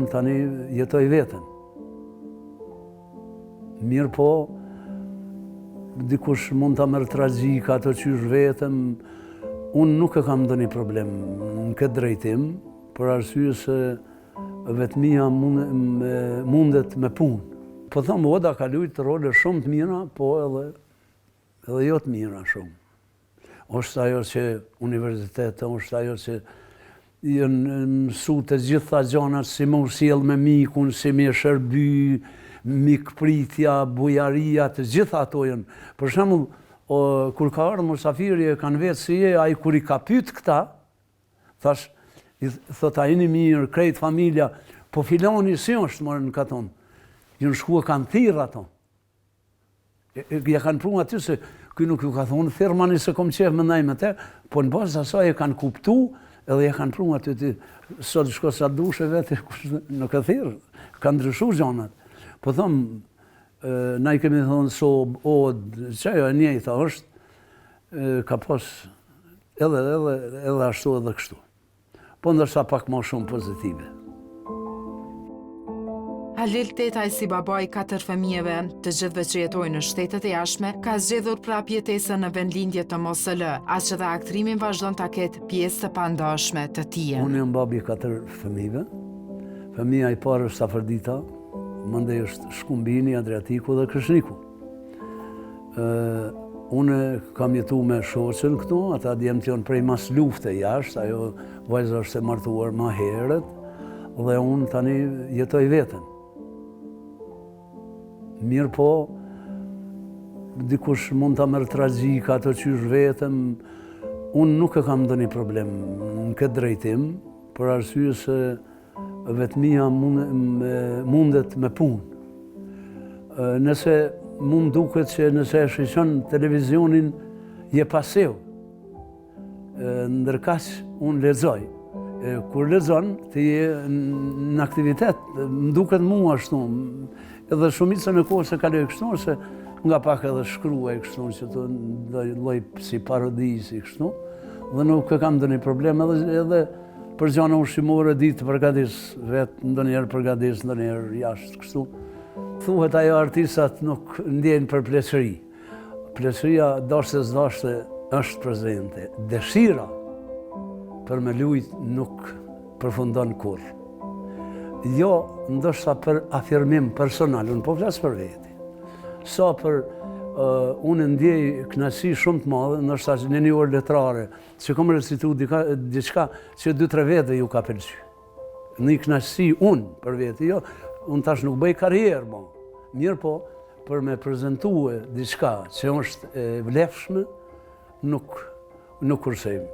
unë tani jetoj veten. Mirë po, dikush mund ta merr tragjik ato qysh vetëm, unë nuk e kam ndonjë problem në këtë drejtim, për arsye se vetmia mundet me punë. Po thëmë, Oda ka luajtur role shumë të mira, po edhe jo të mira shumë. Është ajo që universitetet, është ajo që janë mësu të gjitha gjanat, si më sjell me mikun, si më shërby, mikpritja, bujaria, të gjitha ato janë. Për shembull, kur ka ardhur musafiri e kanë vetë si ai kur i ka pyet këta, thash, thot a jeni mirë, krejt familja, po filoni si është morën në katon. Jënë shkua kanë thirr ato. Ja kanë pru aty se ky nuk ju ka thonë thirrmani se kom qef me ndaj me te, po në bazë asaj e kanë kuptu edhe ja kanë pru aty ti sot shko sa dushe vetë nuk e thirr, kanë ndryshuar gjanat. Po thëmë, na i kemi thonë që ajo e njëjta është, ka pas edhe ashtu edhe kështu. Po ndërsa pak më shumë pozitive. Halil Tetaj si baba i 4 fëmijëve, të gjithëve që jetojnë në shtetet e jashtme, ka zgjedhur prap jetesën në vendlindje të MOSL, aq edhe aktrimin vazhdon ta ketë pjesë të pandashme të tij. Unë jam babi i 4 fëmijëve. Fëmija i parë është Safardita, mandej është Shkumbini, Adriatiku dhe Krishniku. Unë kam jetu me shoqën këtu, ata djemtë janë prej mas lufte jashtë, ajo vajza është e martuar ma herët, dhe unë tani jetoj veten. Mirë po, dikush mund ta merr tragjik ato qysh vetëm, unë nuk e kam ndonjë problem në këtë drejtim, për arsye se vetmia mundet me punë. Nëse mund duket që nëse e shqyqon televizionin je paseu, ndërkaq unë lexoj. Kur lexon, ti je në aktivitet, më duket mua ashtu. Edhe shumicën e kohës e kaloj kështu, se nga pak edhe shkruaj kështu, që të lloj si parodi si kështu, dhe nuk e kam ndonjë problem edhe për gjana ushqimore ditë përgatis, vetë ndonjëherë përgatis, ndonjëherë jashtë kështu. Thuhet ajo artistat nuk ndjejnë për pleqëri. Pleqëria dashte s'dashte është prezente. Dëshira për me lujt nuk përfundon kurrë. Jo, ndoshta për afirmim personal, unë po flas për veti. Sa për unë ndjej kënaqësi shumë të madhe, ndoshta në një orë letrare, që kom recitu diçka që 2-3 vete ju ka pëlqyer. Në kënaqësi unë për veti, jo, unë tash nuk bëj karrierë, mo. Mirë po, për me prezentue diçka që është e vlefshme, nuk kursejmë.